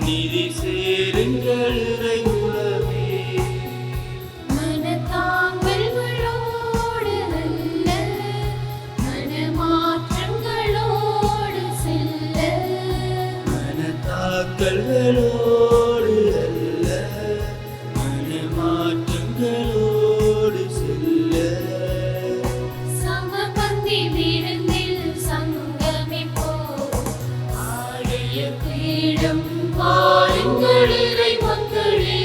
சந்நிதி சேருங்கள் இறைகுலமே. மனத்தாங்கல்களோடு அல்ல, மனமாற்றங்களோடு செல்ல. மனத்தாக்கல்களோடு அல்ல, மனமாற்றங்களோடு செல்ல. சமபந்தி விருந்தில் சங்கமிப்போம். ஆலய பீடம் வாருங்கள் இறை மக்களே.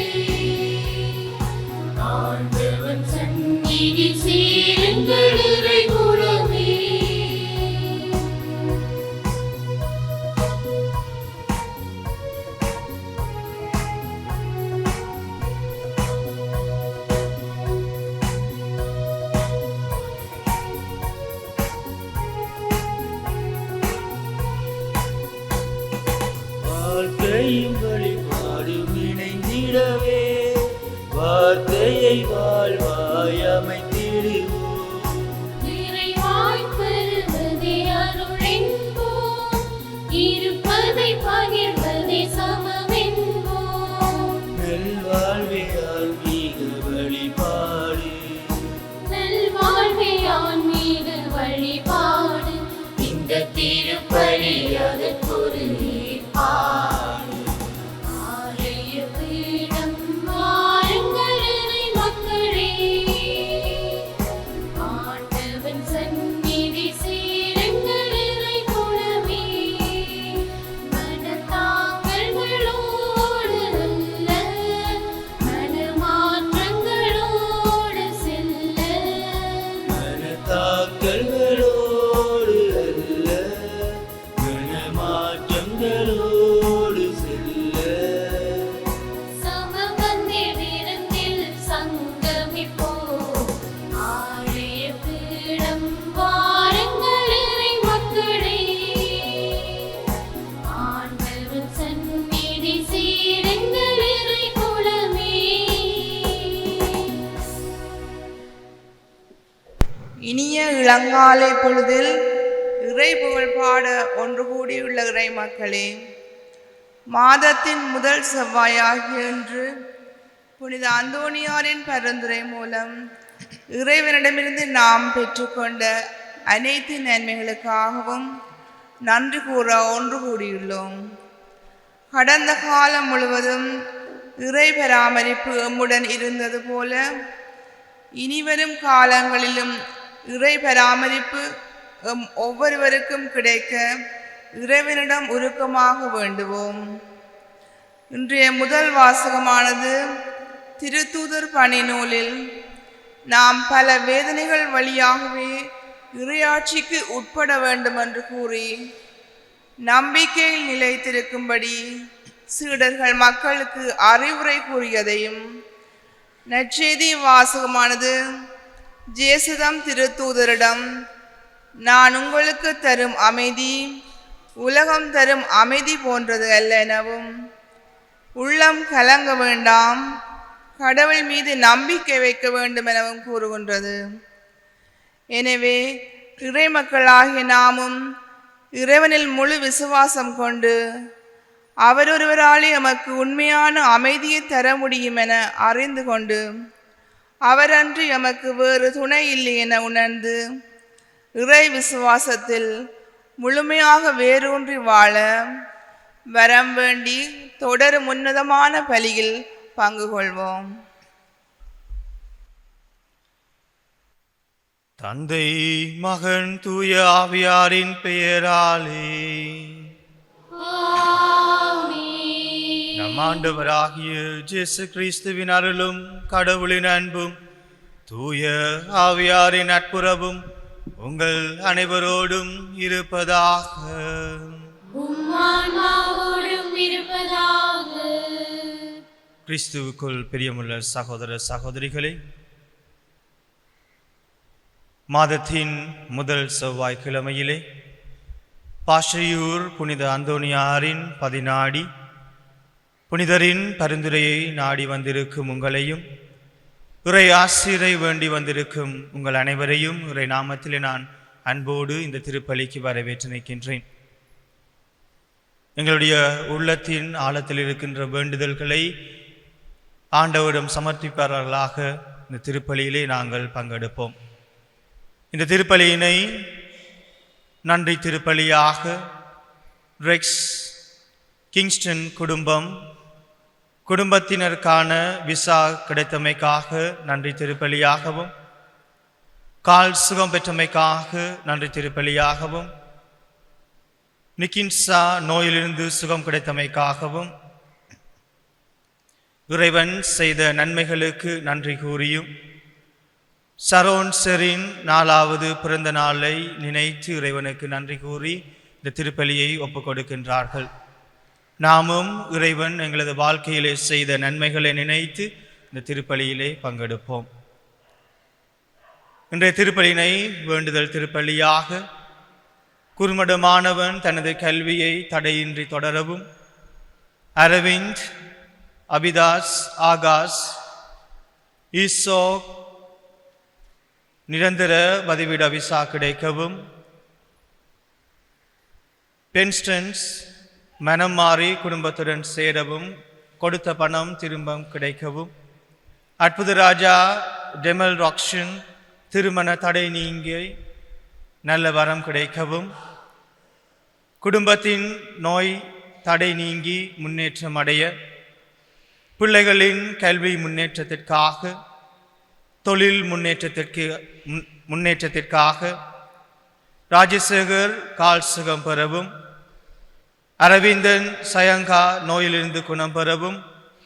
ஆண்டவன் சந்நிதி சேருங்கள் இறை குலமே. வாழ்க்கையும் வழிபாடும் இணைந்திடவே வார்த்தையை வாழ்வாய் அமைத்திடுவோம். நிறைவாய் பெறுவதே அருளென்போம், இருப்பதை பகிர்வதே சமமென்போம். நல்வாழ்வே ஆன்மீக வழிபாடு, நல்வாழ்வே ஆன்மீக வழிபாடு. இந்த திருப்பலி அதற்கொரு ஏற்பாடு. ஆலய பீடம் வாருங்கள் இறை மக்களே. ஆண்டவன் சந்நிதி சேருங்கள் இறை குலமே. மனத்தாங்கல்களோடு அல்ல, மனமாற்றங்களோடு செல்ல. மனத்தாக்கல்களோடு அல்ல, மனமாற்றங்களோடு செல்ல. சமபந்தி விருந்தில் சங்கமிப்போம். ஆலய பீடம் வாருங்கள் இறை மக்களே. ஆண்டவன் சந்நிதி சேருங்கள் இறை குலமே. இனிய இளங்காலை பொழுதில் இறை புகழ் பாட ஒன்று கூடியுள்ள இறை மக்களே, மாதத்தின் முதல் செவ்வாயாகிய இன்று புனித அந்தோணியாரின் பரிந்துரை மூலம் இறைவனிடமிருந்து நாம் பெற்றுக்கொண்ட அனைத்து நன்மைகளுக்காகவும் நன்றி கூற ஒன்று கூடியுள்ளோம். கடந்த காலம் முழுவதும் இறை பராமரிப்பு எம்முடன் இருந்தது போல இனிவரும் காலங்களிலும் இறை பராமரிப்பு எம் ஒவ்வொருவருக்கும் கிடைக்க இறைவனிடம் உருக்கமாக வேண்டுவோம். இன்றைய முதல் வாசகமானது திருத்தூதர் பணி நூலில் நாம் பல வேதனைகள் வழியாகவே இறையாட்சிக்கு உட்பட வேண்டும் என்று கூறி நம்பிக்கையில் நிலைத்திருக்கும்படி சீடர்கள் மக்களுக்கு அறிவுரை கூறியதையும், நற்செய்தி வாசகமானது ஜேசுதம் திருத்தூதரிடம் நான் உங்களுக்கு தரும் அமைதி உலகம் தரும் அமைதி போன்றது அல்ல எனவும், உள்ளம் கலங்க வேண்டாம், கடவுள் மீது நம்பிக்கை வைக்க வேண்டும் எனவும் கூறுகின்றது. எனவே இறை மக்களாகிய நாமும் இறைவனில் முழு விசுவாசம் கொண்டு அவரொருவராலே எமக்கு உண்மையான அமைதியை தர முடியும் என அறிந்து கொண்டு அவரன்று எமக்கு வேறு துணை இல்லை என உணர்ந்து இறை விசுவாசத்தில் முழுமையாக வேரூன்றி வாழ வரம் வேண்டி தொடரும் உன்னதமான பலியில் பங்கு கொள்வோம். தந்தை மகன் தூய ஆவியாரின் பெயராலே நம் ஆண்டவராகிய இயேசு கிறிஸ்துவின் அருளும் கடவுளின் அன்பும் தூய ஆவியாரின் நட்புறவும் உங்கள் அனைவரோடும் இருப்பதாக. கிறிஸ்துவுக்குள் பிரியமுள்ள சகோதர சகோதரிகளே, மாதத்தின் முதல் செவ்வாய்க்கிழமையிலே பாஷையூர் புனித அந்தோணியாரின் பதினாடி புனிதரின் பரிந்துரையை நாடி வந்திருக்கும் உங்களையும் இறை ஆசிரை வேண்டி வந்திருக்கும் உங்கள் அனைவரையும் இறை நாமத்திலே நான் அன்போடு இந்த திருப்பலிக்கு வரவேற்று நிற்கின்றேன். எங்களுடைய உள்ளத்தின் ஆழத்தில் இருக்கின்ற வேண்டுதல்களை ஆண்டவரிடம் சமர்ப்பிப்பவர்களாக இந்த திருப்பலியிலே நாங்கள் பங்கெடுப்போம். இந்த திருப்பலியினை நன்றி திருப்பலியாக ரெக்ஸ் கிங்ஸ்டன் குடும்பத்தினருக்கான விசா கிடைத்தமைக்காக நன்றி திருப்பலியாகவும், கால் சுகம் பெற்றமைக்காக நன்றி திருப்பலியாகவும், நிக்கின்சா நோயிலிருந்து சுகம் கிடைத்தமைக்காகவும், இறைவன் செய்த நன்மைகளுக்கு நன்றி கூறியும், சரோன் செரின் 4வது பிறந்த நாளை நினைத்து இறைவனுக்கு நன்றி கூறி இந்த திருப்பலியை ஒப்புக் கொடுக்கின்றார்கள். நாமும் இறைவன் எங்களது வாழ்க்கையிலே செய்த நன்மைகளை நினைத்து இந்த திருப்பலியிலே பங்கெடுப்போம். இன்றைய திருப்பலியினை வேண்டுதல் திருப்பலியாக குறுமடமானவன் தனது கல்வியை தடையின்றி தொடரவும், அரவிந்த், அபிதாஸ், ஆகாஷ், ஈசோ நிரந்தர வதிவிட விசா கிடைக்கவும், பென்ஸ்டன்ஸ் மனம் மாறி குடும்பத்துடன் சேரவும், கொடுத்த பணம் திரும்ப கிடைக்கவும், அற்புத ராஜா டெமல் ராக்ஷன் திருமண தடை நீங்கி நல்ல வரம் கிடைக்கவும், குடும்பத்தின் நோய் தடை நீங்கி முன்னேற்றம் அடைய, பிள்ளைகளின் கல்வி முன்னேற்றத்திற்காக, தொழில் முன்னேற்றத்திற்காக ராஜசேகர் கால் சுகம் பெறவும், அரவிந்தன் சயங்கா நோயிலிருந்து குணம் பெறவும்,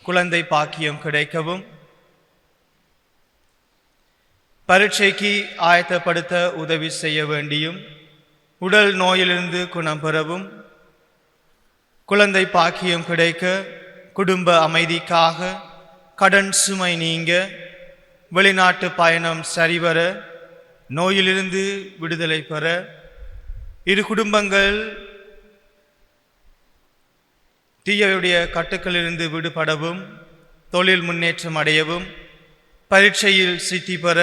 குழந்தை பாக்கியம் கிடைக்கவும், பரீட்சைக்கு ஆயத்தப்படுத்த உதவி செய்ய வேண்டியும், உடல் நோயிலிருந்து குணம் பெறவும், குழந்தை பாக்கியம் கிடைக்க, குடும்ப அமைதிக்காக, கடன் சுமை நீங்க, வெளிநாட்டு பயணம் சரிவர, நோயிலிருந்து விடுதலை பெற, இரு குடும்பங்கள் தீயவுடைய கட்டுக்களிலிருந்து விடுபடவும், தொழில் முன்னேற்றம் அடையவும், பரீட்சையில் சித்தி பெற,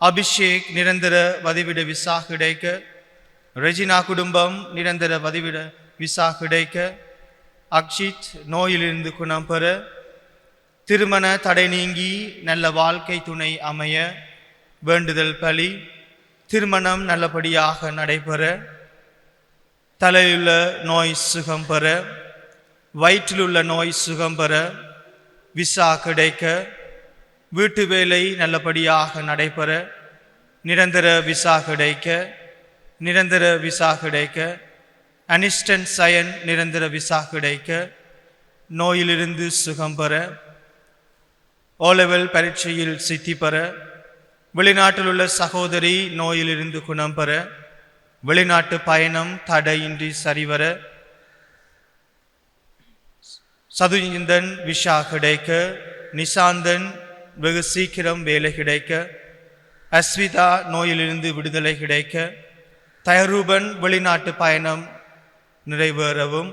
அபிஷேக் நிரந்தர வதிவிட விசா கிடைக்க, ரெஜினா குடும்பம் நிரந்தர வதிவிட விசா கிடைக்க, அக்ஷித் நோயிலிருந்து குணம் பெற, திருமண தடை நீங்கி நல்ல வாழ்க்கை துணை அமைய வேண்டுதல் பலி, திருமணம் நல்லபடியாக நடைபெற, தலையுள்ள நோய் சுகம் பெற, வயிற்றிலுள்ள நோய் சுகம் பெற, விசா கிடைக்க, வீட்டு வேலை நல்லபடியாக நடைபெற, நிரந்தர விசா கிடைக்க, நிரந்தர விசா கிடைக்க, அனிஸ்டன் சயன் நிரந்தர விசா கிடைக்க, நோயிலிருந்து சுகம் பெற, ஓலெவல் பரீட்சையில் சித்தி பெற, வெளிநாட்டில் உள்ள சகோதரி நோயிலிருந்து குணம் பெற, வெளிநாட்டு பயணம் தடையின்றி சரிவர, சதுஜிந்தன் விஷா கிடைக்க, நிசாந்தன் வெகு சீக்கிரம் வேலை கிடைக்க, அஸ்விதா நோயிலிருந்து விடுதலை கிடைக்க, தயரூபன் வெளிநாட்டு பயணம் நிறைவேறவும்,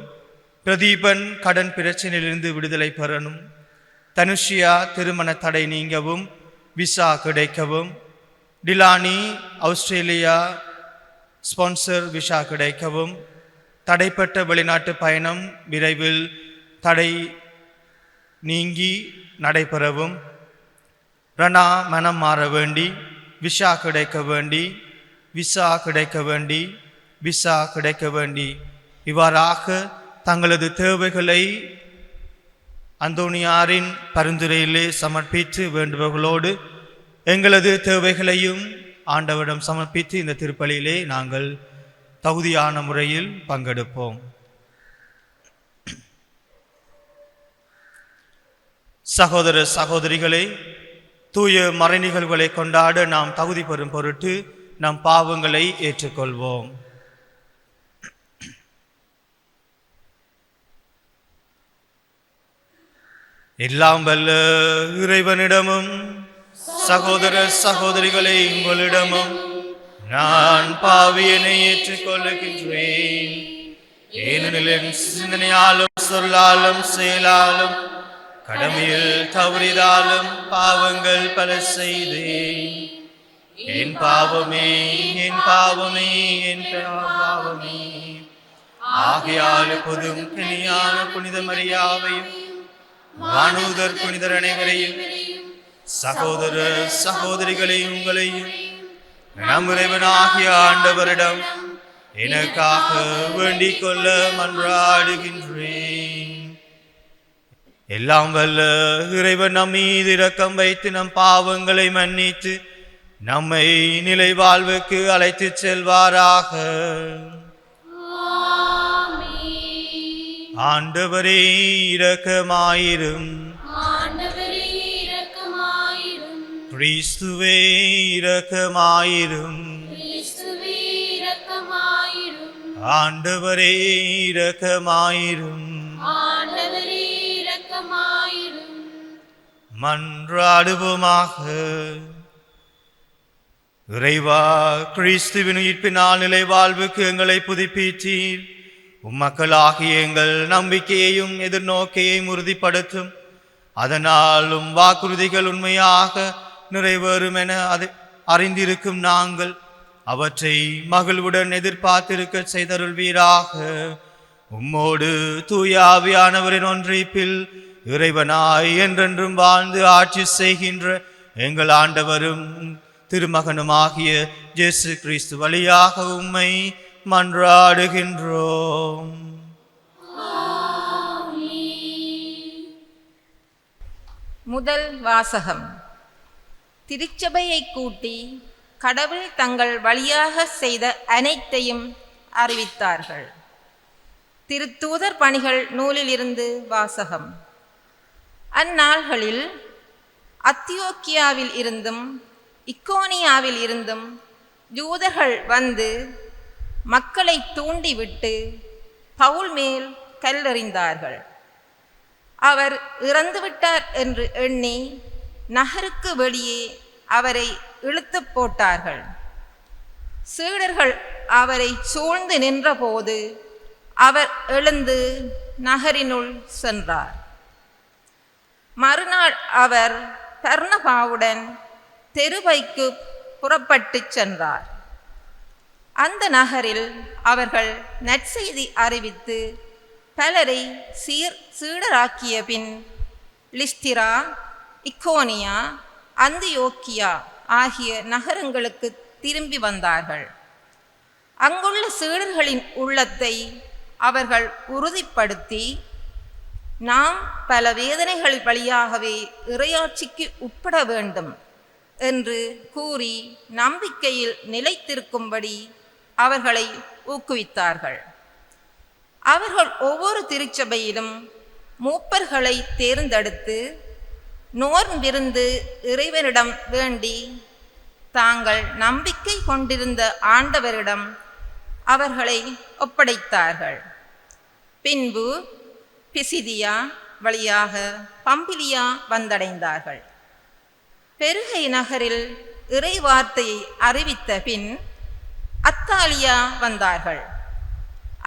பிரதீபன் கடன் பிரச்சனையிலிருந்து விடுதலை பெறணும், தனுஷியா திருமண தடை நீங்கவும் விசா கிடைக்கவும், டிலானி ஆஸ்திரேலியா ஸ்பான்சர் விசா கிடைக்கவும், தடைப்பட்ட வெளிநாட்டு பயணம் விரைவில் தடை நீங்கி நடைபெறவும், ரணா மனம் மாற வேண்டி விசா கிடைக்க வேண்டி, விசா கிடைக்க வேண்டி, விசா கிடைக்க வேண்டி, இவ்வாறாக தங்களது தேவைகளை அந்தோனியாரின் பரிந்துரையிலே சமர்ப்பித்து வேண்டுபவர்களோடு எங்களது தேவைகளையும் ஆண்டவரிடம் சமர்ப்பித்து இந்த திருப்பலியிலே நாங்கள் தகுதியான முறையில் பங்கெடுப்போம். சகோதர சகோதரிகளே, தூய மறை நிகழ்வுகளை கொண்டாட நாம் தகுதி பெறும் பொருட்டு நம் பாவங்களை ஏற்றுக்கொள்வோம். எல்லாம் வல்ல இறைவனிடமும் சகோதர சகோதரிகளை உங்களிடமும் நான் பாவியனை ஏற்றுக்கொள்ளுகின்றேன். ஏனெனில் என் சிந்தனையாலும் சொல்லாலும் செயலாலும் கடமையில் தவறிதாலும் பாவங்கள் பல செய்தேன். என் பாவமே, என் பாவமே, என் பாவமே. ஆகையால் எப்போதும் கனியான புனித மரியாவையும் வானூதர் புனிதர் அனைவரையும் சகோதர சகோதரிகளையும் உங்களையும் நம் இறைவனாகிய ஆண்டவரிடம் எனக்காக வேண்டிக் கொள்ள மன்றாடுகின்றேன். எல்லாம் வல்ல இறைவன் நம் மீது இரக்கம் வைத்து நம் பாவங்களை மன்னித்து நம்மை நிலை வாழ்வுக்கு அழைத்து செல்வாராக. ஆண்டவரே இரக்கமாயிரும். ஆண்டவரே இரக்கமாயிரும். கிறிஸ்துவே இரக்கமாயிரும். கிறிஸ்துவே இரக்கமாயிரும். ஆண்டவரே இரக்கமாயிரும். ஆண்டவரே இரக்கமாயிரும். மன்றாடுவோமாக. இறைவா, கிறிஸ்துவின் உயிர்ப்பினால் நிலை வாழ்வுக்கு எங்களை புதுப்பித்தீர். உம்மக்களாகிய எங்கள் நம்பிக்கையையும் எதிர்நோக்கையையும் உறுதிப்படுத்தும். அதனாலும் வாக்குறுதிகள் உண்மையாக நிறைவேறும் என அறிந்திருக்கும் நாங்கள் அவற்றை மகிழ்வுடன் எதிர்பார்த்திருக்க செய்தருள்வீராக. உம்மோடு தூயாவியானவரின் ஒன்றிப்பில் இறைவனாய் என்றென்றும் வாழ்ந்து ஆட்சி செய்கின்ற எங்கள் ஆண்டவரும் திருமகனுமாகிய இயேசு கிறிஸ்து வழியாக உம்மை மன்றாடுகின்றோம். முதல் வாசகம். திருச்சபையை கூட்டி கடவுள் தங்கள் வழியாக செய்த அனைத்தையும் அறிவித்தார்கள். திருத்தூதர் பணிகள் நூலிலிருந்து வாசகம். அந்நாள்களில் அத்தியோக்கியாவில் இருந்தும் இக்கோனியாவில் இருந்தும் யூதர்கள் வந்து மக்களை தூண்டிவிட்டு பவுல் மேல் கல்லெறிந்தார்கள். அவர் இறந்துவிட்டார் என்று எண்ணி நகருக்கு வெளியே அவரை இழுத்து போட்டார்கள். சீடர்கள் அவரை சூழ்ந்து நின்றபோது அவர் எழுந்து நகரினுள் சென்றார். மறுநாள் அவர் பர்னபாவுடன் தெருவைக்கு புறப்பட்டு சென்றார். அந்த நகரில் அவர்கள் நற்செய்தி அறிவித்து பலரை சீடராக்கிய பின் லிஸ்திரா, இக்கோனியா, அந்தியோக்கியா ஆகிய நகரங்களுக்கு திரும்பி வந்தார்கள். அங்குள்ள சீடர்களின் உள்ளத்தை அவர்கள் உறுதிப்படுத்தி, நாம் பல வேதனைகள் வழியாகவே இறையாட்சிக்கு உட்பட வேண்டும் என்று கூறி நம்பிக்கையில் நிலைத்திருக்கும்படி அவர்களை ஊக்குவித்தார்கள். அவர்கள் ஒவ்வொரு திருச்சபையிலும் மூப்பர்களை தேர்ந்தெடுத்து நோன்பிருந்து இறைவனிடம் வேண்டி தாங்கள் நம்பிக்கை கொண்டிருந்த ஆண்டவரிடம் அவர்களை ஒப்படைத்தார்கள். பின்பு பிசிதியா வழியாக பம்பிலியா வந்தடைந்தார்கள். பெருகை நகரில் இறை வார்த்தையை அறிவித்த பின் அத்தாலியா வந்தார்கள்.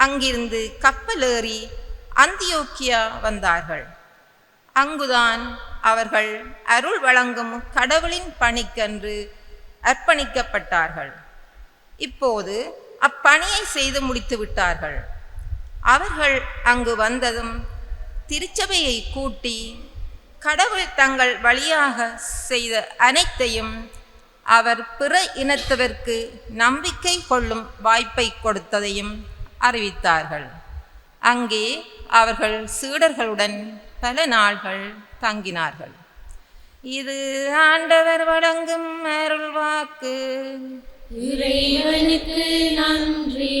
அங்கிருந்து கப்பலேறி அந்தியோக்கியா வந்தார்கள். அங்குதான் அவர்கள் அருள் வழங்கும் கடவுளின் பணிக்கென்று அர்ப்பணிக்கப்பட்டார்கள். இப்போது அப்பணியை செய்து முடித்து விட்டார்கள். அவர்கள் அங்கு வந்ததும் திருச்சபையை கூட்டி கடவுள் தங்கள் வழியாக செய்த அனைத்தையும் அவர் பிற இனத்தவர்க்கு நம்பிக்கை கொள்ளும் வாய்ப்பை கொடுத்ததையும் அறிவித்தார்கள். அங்கே அவர்கள் சீடர்களுடன் பல நாள்கள் தங்கினார்கள். இது ஆண்டவர் வழங்கும் அருள் வாக்கு. இறைவனுக்கு நன்றி.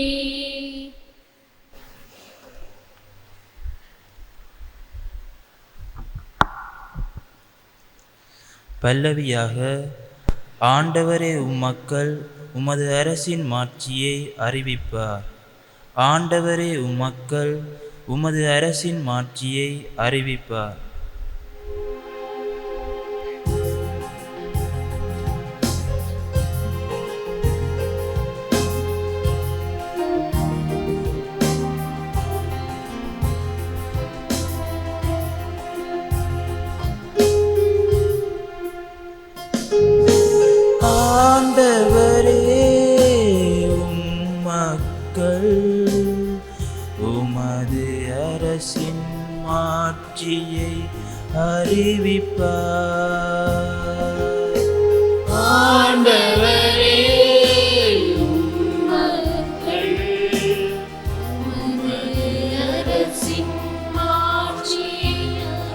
பல்லவியாக, ஆண்டவரே உம்மக்கள் உமது அரசின் மாட்சியை அறிவிப்பார். ஆண்டவரே உம்மக்கள் உமது அரசின் மாட்சியை அறிவிப்பார். ஆண்டவரே உம்மக்கள் மாட்சியை அறிவிப்பார். ஆண்டவரே மக்கள் உமது அரசின் மாட்சியை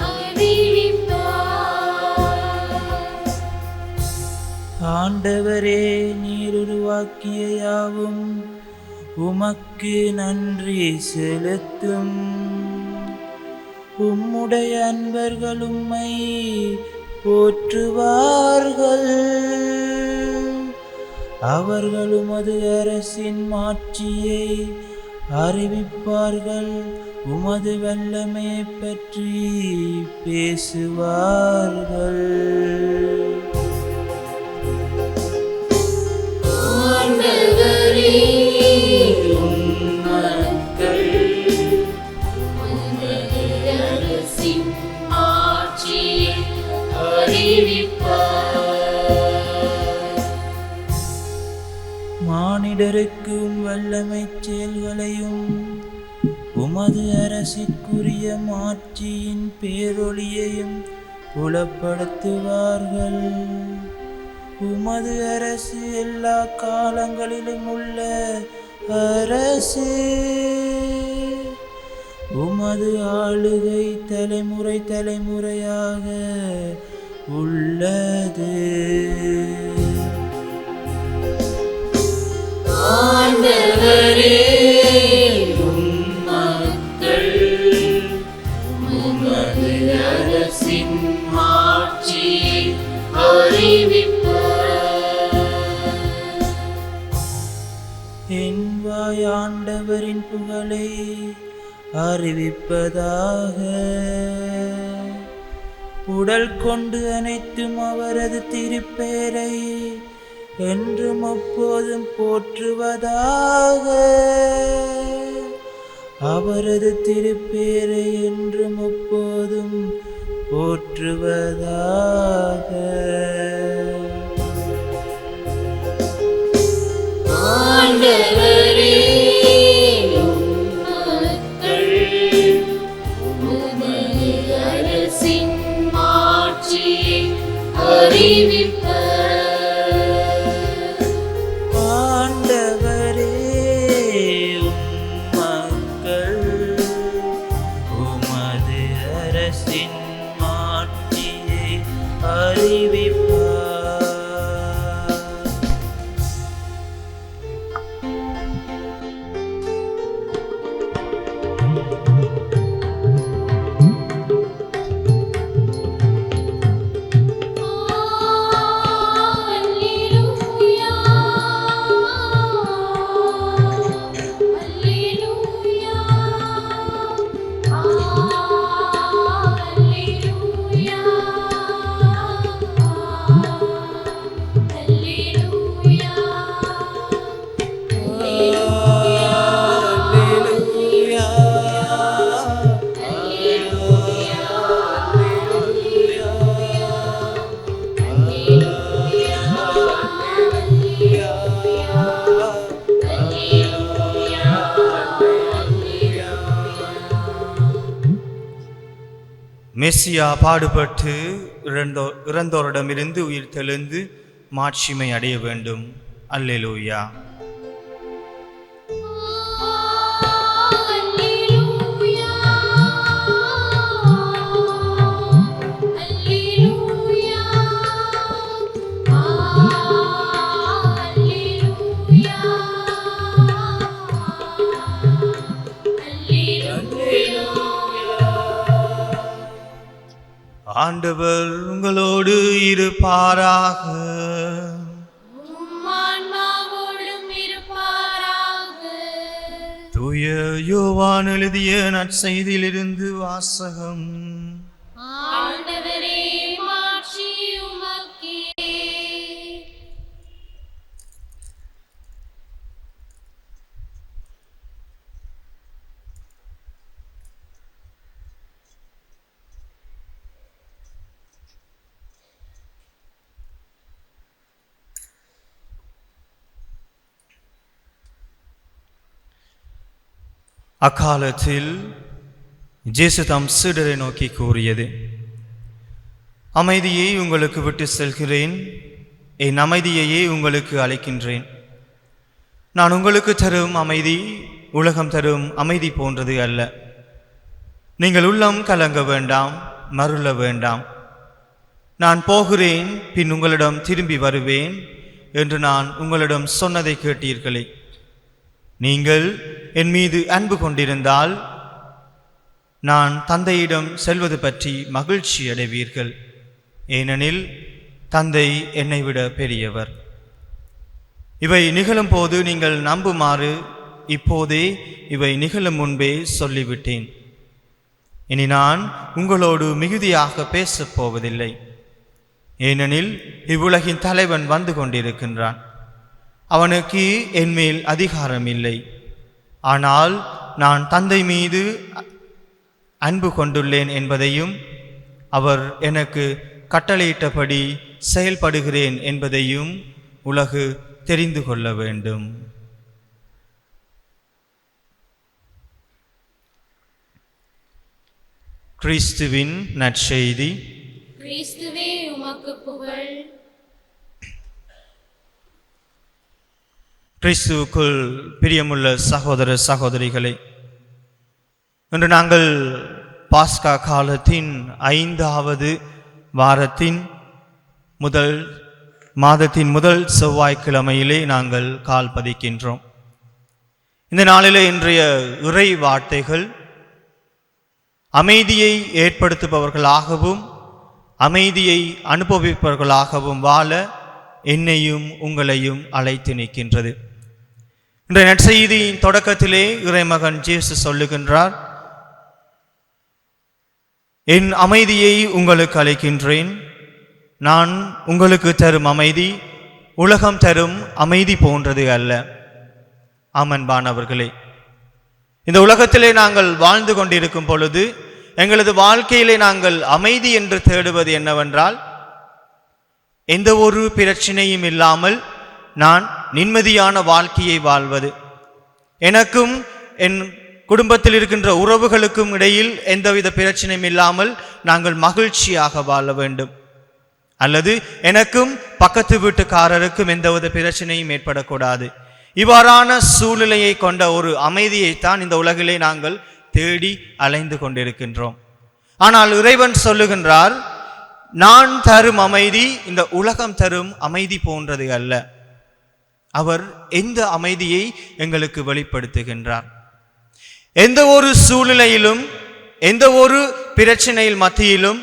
அறிவிப்பார். ஆண்டவரே நீர் உருவாக்கிய யாவும் உமக்கு நன்றி செலுத்தும். உம்முடைய அன்பர்கள் உம்மை போற்றுவார்கள். அவர்கள் உமது அரசின் மாட்சியை அறிவிப்பார்கள். உமது வல்லமையை பற்றி பேசுவார்கள். ஆண்டவரே மக்கள் உமது அரசின் மாட்சியை அறிவிப்பார். மானிடருக்கும் வல்லமை செயல்களையும் உமது அரசிற்குரிய மாட்சியின் பேரொளியையும் புலப்படுத்துவார்கள். உமது அரசு எல்லா காலங்களிலும் உள்ள அரசு. உமது ஆளுகை தலைமுறை தலைமுறையாக உள்ளது. ஆண்டவரே மக்கள் உமது அரசின் மாட்சியை அறிவிப்பார். என் வாய் ஆண்டவரின் புகழை அறிவிப்பதாக. உடல் கொண்டு அனைத்தும் அவரது திருப்பெயரை என்றும் எப்போதும் போற்றுவதாக. அவரது திருப்பெயரை என்றும் எப்போதும் போற்றுவதாக. ஆண்டவரே மக்கள் உமது அரசின் மாட்சியை அறிவிப்பார். ஆண்டவரே மக்கள் உமது அரசின் மாட்சியை அறிவிப்பார். அல்லேலூயா அல்லேலூயா அல்லேலூயா அல்லேலூயா மெஸ்ஸியா பாடுபட்டு இறந்தோரிடமிருந்து உயிர் தெழுந்து மாட்சிமை அடைய வேண்டும். அல்லேலூயா. அல்லேலூயா அல்லேலூயா அல்லேலூயா ஆண்டவர் உங்களோடு இருப்பாராக. உம்மான்மாவோடும் இருப்பாராக. தூய யோவான் எழுதிய நற்செய்தியிலிருந்து வாசகம். ஆண்டவரே மாட்சி உமக்கே. அக்காலத்தில் இயேசு தம் சீடரை நோக்கி கூறியது, அமைதியை உங்களுக்கு விட்டு செல்கிறேன், என் அமைதியையே உங்களுக்கு அளிக்கின்றேன். நான் உங்களுக்கு தரும் அமைதி உலகம் தரும் அமைதி போன்றது அல்ல. நீங்கள் உள்ளம் கலங்க வேண்டாம், மருள வேண்டாம். நான் போகிறேன், பின் உங்களிடம் திரும்பி வருவேன் என்று நான் உங்களிடம் சொன்னதை கேட்டீர்களே. நீங்கள் என் மீது அன்பு கொண்டிருந்தால் நான் தந்தையிடம் செல்வது பற்றி மகிழ்ச்சி அடைவீர்கள். ஏனெனில் தந்தை என்னை விட பெரியவர். இவை நிகழும் போது நீங்கள் நம்புமாறு இப்போதே இவை நிகழும் முன்பே சொல்லிவிட்டேன். இனி நான் உங்களோடு மிகுதியாக பேசப் போவதில்லை, ஏனெனில் இவ்வுலகின் தலைவன் வந்து கொண்டிருக்கின்றான். அவனுக்கு என்மேல் அதிகாரம் இல்லை. ஆனால் நான் தந்தை மீது அன்பு கொண்டுள்ளேன் என்பதையும் அவர் எனக்கு கட்டளையிட்டபடி செயல்படுகிறேன் என்பதையும் உலகு தெரிந்து கொள்ள வேண்டும். கிறிஸ்துவின் நற்செய்தி. கிறிஸ்துவே உமக்கு புகழ். கிறிஸ்துவுக்குள் பிரியமுள்ள சகோதர சகோதரிகளே, இன்று நாங்கள் பாஸ்கா காலத்தின் 5வது வாரத்தின் மாதத்தின் முதல் செவ்வாய்க்கிழமையிலே நாங்கள் கால் பதிக்கின்றோம். இந்த நாளிலே இன்றைய இறை வார்த்தைகள் அமைதியை ஏற்படுத்துபவர்களாகவும் அமைதியை அனுபவிப்பவர்களாகவும் வாழ என்னையும் உங்களையும் அழைத்து நிற்கின்றது. இன்றைய நற்செய்தியின் தொடக்கத்திலே இறைமகன் இயேசு சொல்லுகின்றார், என் அமைதியை உங்களுக்கு அளிக்கின்றேன், நான் உங்களுக்கு தரும் அமைதி உலகம் தரும் அமைதி போன்றது அல்ல. அன்பானவர்களே, இந்த உலகத்திலே நாங்கள் வாழ்ந்து கொண்டிருக்கும் பொழுது எங்களது வாழ்க்கையிலே நாங்கள் அமைதி என்று தேடுவது என்னவென்றால், எந்த ஒரு பிரச்சனையும் இல்லாமல் நான் நிம்மதியான வாழ்க்கையை வாழ்வது, எனக்கும் என் குடும்பத்தில் இருக்கின்ற உறவுகளுக்கும் இடையில் எந்தவித பிரச்சனையும் இல்லாமல் நாங்கள் மகிழ்ச்சியாக வாழ வேண்டும், அல்லது எனக்கும் பக்கத்து வீட்டுக்காரருக்கும் எந்தவித பிரச்சனையும் ஏற்படக்கூடாது. இவ்வாறான சூழ்நிலையை கொண்ட ஒரு அமைதியைத்தான் இந்த உலகிலே நாங்கள் தேடி அலைந்து கொண்டிருக்கின்றோம். ஆனால் இறைவன் சொல்லுகின்றார், நான் தரும் அமைதி இந்த உலகம் தரும் அமைதி போன்றது அல்ல. அவர் எந்த அமைதியை எங்களுக்கு வெளிப்படுத்துகின்றார்? எந்த ஒரு சூழ்நிலையிலும் எந்த ஒரு பிரச்சனையில் மத்தியிலும்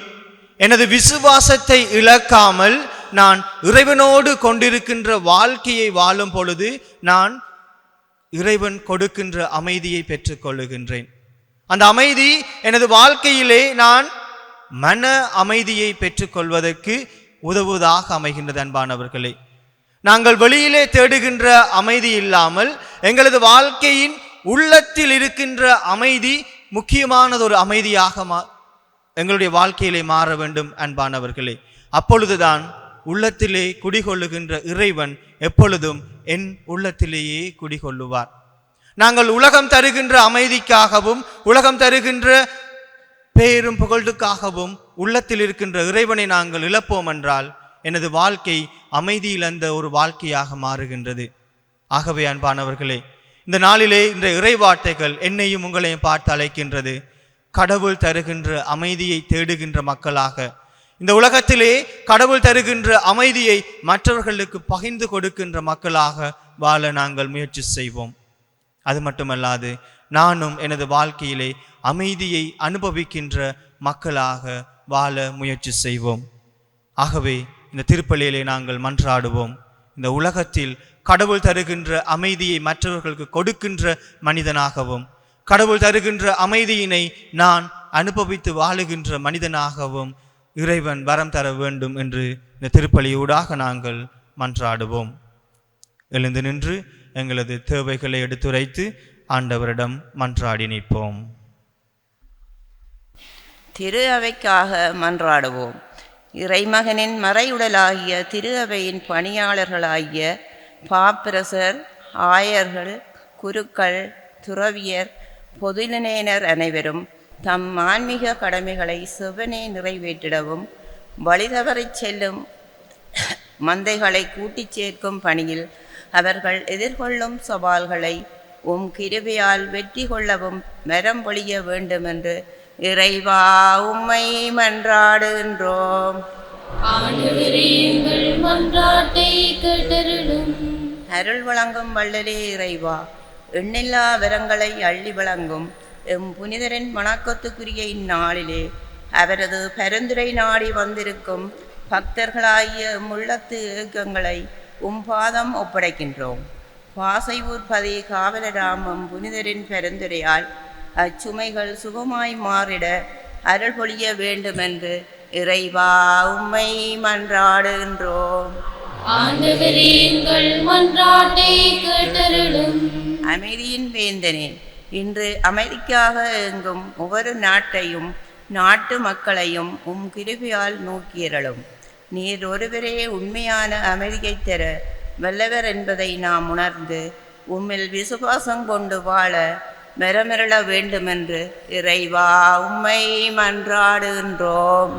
எனது விசுவாசத்தை இழக்காமல் நான் இறைவனோடு கொண்டிருக்கின்ற வாழ்க்கையை வாழும் பொழுது நான் இறைவன் கொடுக்கின்ற அமைதியை பெற்றுக்கொள்ளுகின்றேன். அந்த அமைதி எனது வாழ்க்கையிலே நான் மன அமைதியை பெற்றுக்கொள்வதற்கு உதவுவதாக அமைகின்றது. அன்பானவர்களே, நாங்கள் வெளியிலே தேடுகின்ற அமைதி இல்லாமல் எங்களது வாழ்க்கையின் உள்ளத்தில் இருக்கின்ற அமைதி முக்கியமானதொரு அமைதியாக எங்களுடைய வாழ்க்கையிலே மாற வேண்டும். அன்பானவர்களே, அப்பொழுதுதான் உள்ளத்திலே குடிகொள்ளுகின்ற இறைவன் எப்பொழுதும் என் உள்ளத்திலேயே குடிகொள்ளுவார். நாங்கள் உலகம் தருகின்ற அமைதிக்காகவும் உலகம் தருகின்ற பேரும் புகழ்வுக்காகவும் உள்ளத்தில் இருக்கின்ற இறைவனை நாங்கள் இழப்போம் என்றால் எனது வாழ்க்கை அமைதி இழந்த ஒரு வாழ்க்கையாக மாறுகின்றது. ஆகவே அன்பானவர்களே, இந்த நாளிலே இந்த இறை வார்த்தைகள் என்னையும் உங்களையும் பார்த்து அழைக்கின்றது. கடவுள் தருகின்ற அமைதியை தேடுகின்ற மக்களாக, இந்த உலகத்திலே கடவுள் தருகின்ற அமைதியை மற்றவர்களுக்கு பகிர்ந்து கொடுக்கின்ற மக்களாக வாழ நாங்கள் முயற்சி செய்வோம். அது மட்டுமல்லாது நானும் எனது வாழ்க்கையிலே அமைதியை அனுபவிக்கின்ற மக்களாக வாழ முயற்சி செய்வோம். ஆகவே இந்த திருப்பலியிலே நாங்கள் மன்றாடுவோம். இந்த உலகத்தில் கடவுள் தருகின்ற அமைதியை மற்றவர்களுக்கு கொடுக்கின்ற மனிதனாகவும், கடவுள் தருகின்ற அமைதியினை நான் அனுபவித்து வாழுகின்ற மனிதனாகவும் இறைவன் வரம் தர வேண்டும் என்று இந்த திருப்பலியூடாக நாங்கள் மன்றாடுவோம். எழுந்து நின்று எங்களது தேவைகளை எடுத்துரைத்து ஆண்டவரிடம் மன்றாடி நிற்போம். திரு அவைக்காக மன்றாடுவோம். இறைமகனின் மறையுடலாகிய திரு அவையின் பணியாளர்களாகிய பாப்பிரசர், ஆயர்கள், குருக்கள், துறவியர், பொதுநிலையினர் அனைவரும் தம் ஆன்மீக கடமைகளை செவ்வனே நிறைவேற்றிடவும் வழிதவறிச் செல்லும் மந்தைகளை கூட்டிச் சேர்க்கும் பணியில் அவர்கள் எதிர்கொள்ளும் சவால்களை கிருபையால் வெற்றி கொள்ளவும் மரம் பொழிய வேண்டுமென்று இறைவா உம்மை மன்றாடுகின்றோம். அருள் வழங்கும் வள்ளலே இறைவா, எண்ணில்லா வரங்களை அள்ளி வழங்கும் எம் புனிதரின் வணக்கத்துக்குரிய இந்நாளிலே அவரது பரிந்துரை நாடி வந்திருக்கும் பக்தர்களாகிய முள்ளத்து ஏக்கங்களை பாதம் ஒப்படைக்கின்றோம். பாசையூர் பதி காவலராமம் புனிதரின் பரிந்துரையால் அச்சுமைகள் சுகமாய் மாறிட அருள் பொழிய வேண்டுமென்று இறைவா உம்மை மன்றாடுகின்றோம். அமைதியின் வேந்தனே, இன்று அமைதிக்காக எங்கும் ஒவ்வொரு நாட்டையும் நாட்டு மக்களையும் கிருபையால் நோக்கியறலும். நீர் ஒருவரே உண்மையான அமைதியை தர வல்லவர் என்பதை நாம் உணர்ந்து உம்மில் விசுவாசம் கொண்டு வாழ மரமிரள வேண்டுமென்று இறைவா உம்மை மன்றாடுகின்றோம்.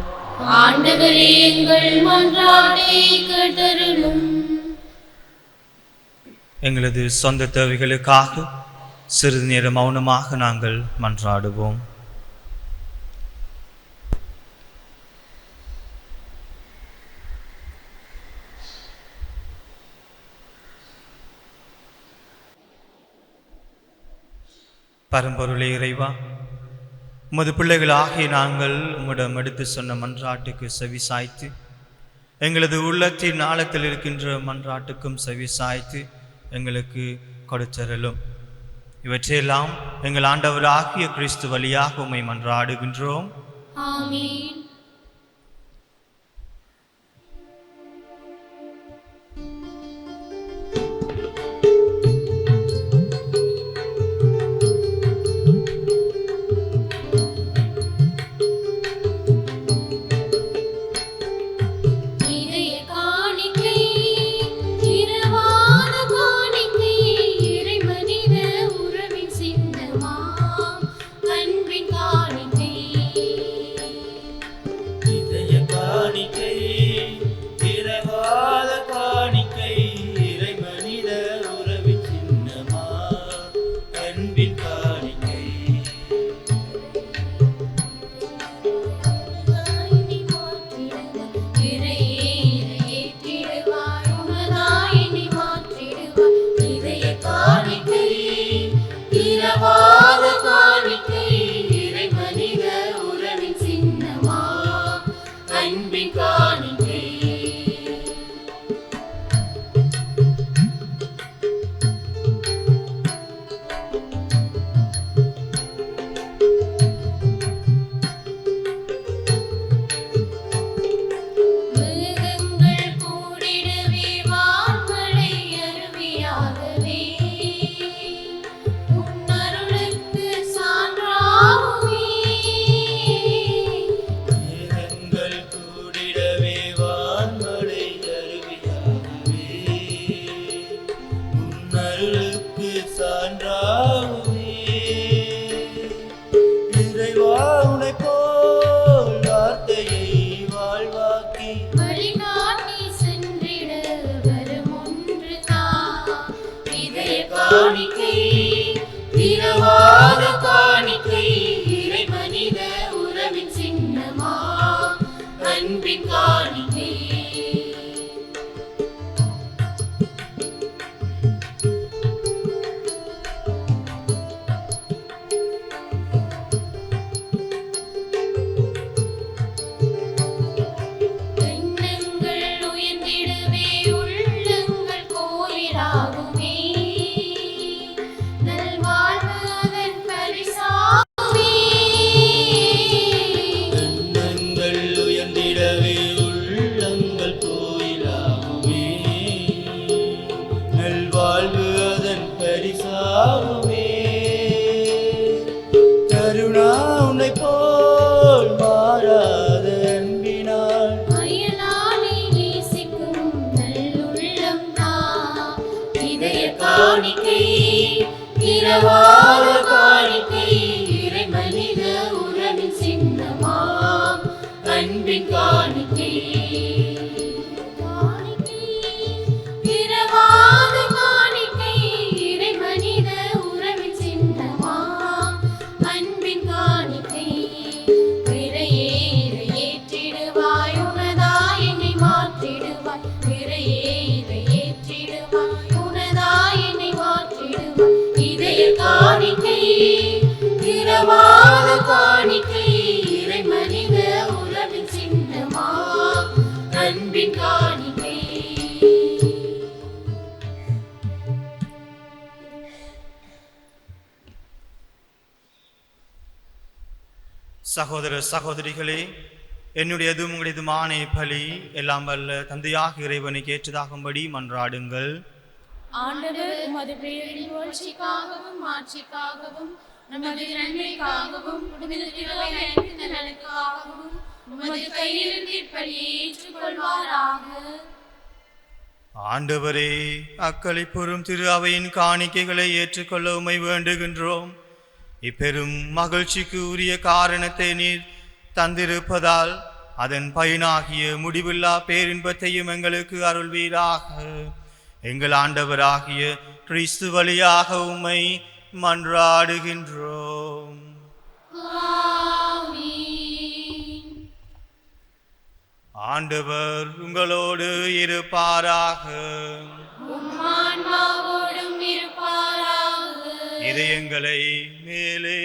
எங்களது சொந்த தேவைகளுக்காக சிறிது நேரம் மௌனமாக நாங்கள் மன்றாடுவோம். பரம்பொருளே இறைவா, உமது பிள்ளைகளாகிய நாங்கள் உம்மிடம் எடுத்து சொன்ன மன்றாட்டுக்கு செவி சாய்த்து எங்களது உள்ளத்தின் ஆழத்தில் இருக்கின்ற மன்றாட்டுக்கும் செவி சாய்த்து எங்களுக்கு கொடுத்தரலும். இவற்றையெல்லாம் எங்கள் ஆண்டவராகிய கிறிஸ்து வழியாக உம்மை மன்றாடுகின்றோம். ஆமென். உயர்ந்திடவே உள்ள அன்பின் காணிக்கை இரவாத காணிக்கை இறை மனித உறவின் சின்னமா அன்பின் காணிக்கை இறையே இறை ஏற்றிடுவாய் உனதாய் என்னை மாற்றிடுவாய் இறையே இறை ஏற்றிடுவாய் உனதாய் என்னை மாற்றிடுவாய் இதய காணிக்கை இரவாத காணிக்கை இறை மனித உறவின் சின்னமா அன்பின் காணிக்கை. சகோதர சகோதரிகளே, என்னுடையதும் உங்களுடையதுமான பலி எல்லாம் வல்ல தந்தையாக இறைவனுக்கு ஏற்றதாகும்படி மன்றாடுங்கள். ஆண்டவர் உமது பெயரின் புகழ்ச்சிக்காகவும் மாட்சிக்காகவும் நமது நன்மைக்காகவும் நலனுக்காகவும் உமது கையிலிருந்து இப்பலியை ஏற்றுக்கொள்வாராக. ஆண்டவரே, அக்களிப்புறும் திரு அவையின் காணிக்கைகளை ஏற்றுக்கொள்ள உம்மை வேண்டுகின்றோம். இப்பெரும் மகிழ்ச்சிக்கு உரிய காரணத்தை நீர் தந்திருப்பதால் அதன் பயனாகிய முடிவில்லா பேரின்பத்தையும் எங்களுக்கு அருள்வீராக. எங்கள் ஆண்டவராகிய கிறிஸ்து வழியாக உம்மை மன்றாடுகின்றோம். ஆமென். ஆண்டவர் உங்களோடு இருப்பாராக. உம் ஆன்மாவோடும் இருப்பாராக. இதயங்களை மேலே